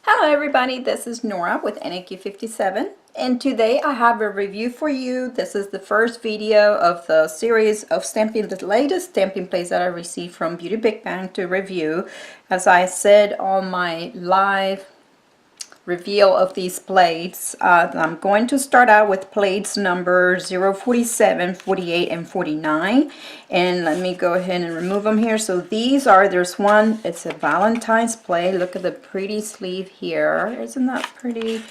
Hello everybody, this is Nora with NAQ57 and today I have a review for you. This is the first video of the series of stamping, the latest stamping plates that I received from Beauty Big Bang to review. As I said on my live reveal of these plates, I'm going to start out with plates number 047, 48, and 49. And let me go ahead and remove them here. So these are, there's one, it's a Valentine's plate. Look at the pretty sleeve here. Isn't that pretty?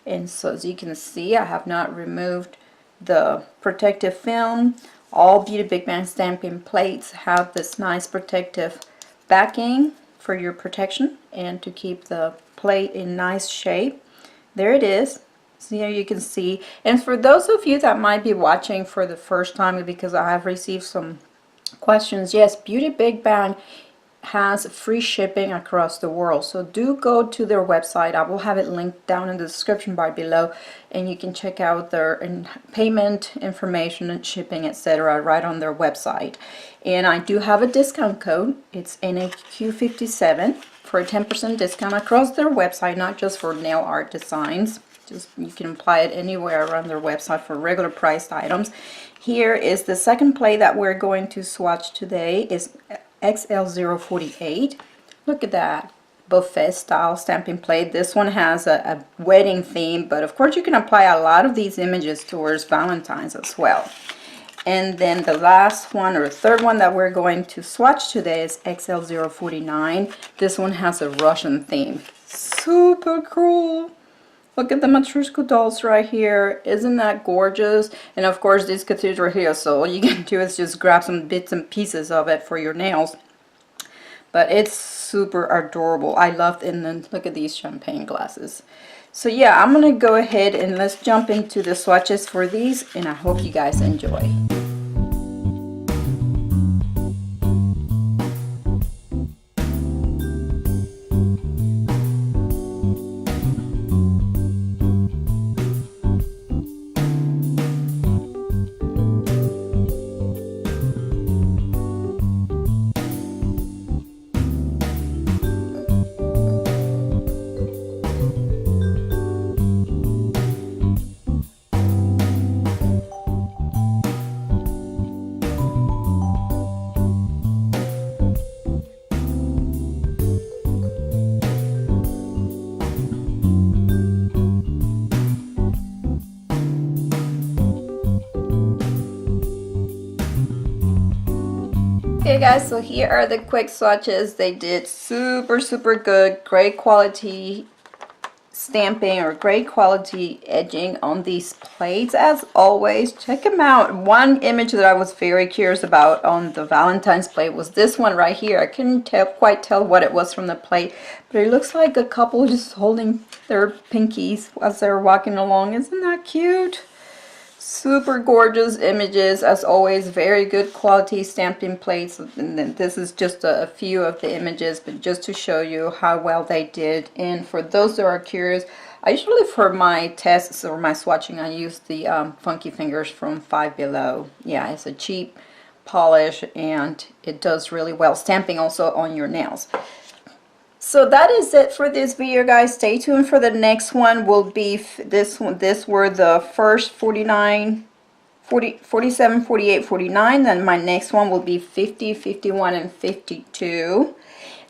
And so as you can see, I have not removed the protective film. All Beauty Big Bang stamping plates have this nice protective backing for your protection and to keep the plate in nice shape. There it is. So here you can see. And for those of you that might be watching for the first time, because I have received some questions, yes, Beauty Big Bang has free shipping across the world. So do go to their website. I will have it linked down in the description bar below, and you can check out their payment information and shipping, etc. right on their website. And I do have a discount code. It's NAQ57 for a 10% discount across their website, not just for nail art designs. Just you can apply it anywhere around their website for regular priced items. Here is the second plate that we're going to swatch today. Is XL-048. Look at that buffet style stamping plate. This one has a wedding theme, but of course you can apply a lot of these images towards Valentine's as well. And then the last one, or third one, that we're going to swatch today is XL-049. This one has a Russian theme. Super cool. Look at the Matryoshka dolls right here. Isn't that gorgeous? And of course this cathedral here, so all you can do is just grab some bits and pieces of it for your nails. But it's super adorable. I love it. And then look at these champagne glasses. So yeah, I'm gonna go ahead and let's jump into the swatches for these, and I hope you guys enjoy. Okay guys, so here are the quick swatches. They did super good, great quality stamping or great quality edging on these plates. As always, check them out. One image that I was very curious about on the Valentine's plate was this one right here. I couldn't quite tell what it was from the plate, but it looks like a couple just holding their pinkies as they're walking along. Isn't that cute? Super gorgeous images, as always. Very good quality stamping plates. And then this is just a few of the images, but just to show you how well they did. And for those that are curious, I usually, for my tests or my swatching, I use the Funky Fingers from Five Below. Yeah, it's a cheap polish and it does really well stamping also on your nails. So that is it for this video, guys. Stay tuned for the next one. Will be this one. This were the first 49, 40, 47, 48, 49. Then my next one will be 50, 51, and 52.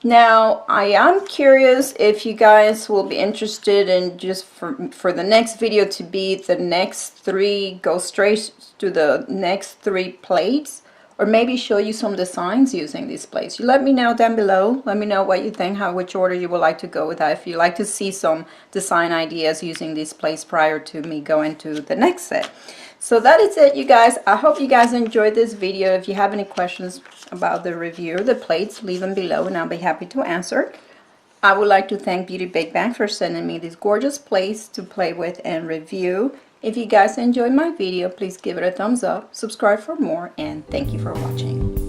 Now, I am curious if you guys will be interested in just for the next video to be the next three, go straight to the next three plates, or maybe show you some designs using these plates. You let me know down below. Let me know what you think, which order you would like to go with that. If you like to see some design ideas using these plates prior to me going to the next set. So that is it, you guys. I hope you guys enjoyed this video. If you have any questions about the review or the plates, leave them below and I'll be happy to answer. I would like to thank Beauty Big Bang for sending me these gorgeous plates to play with and review. If you guys enjoyed my video, please give it a thumbs up, subscribe for more, and thank you for watching.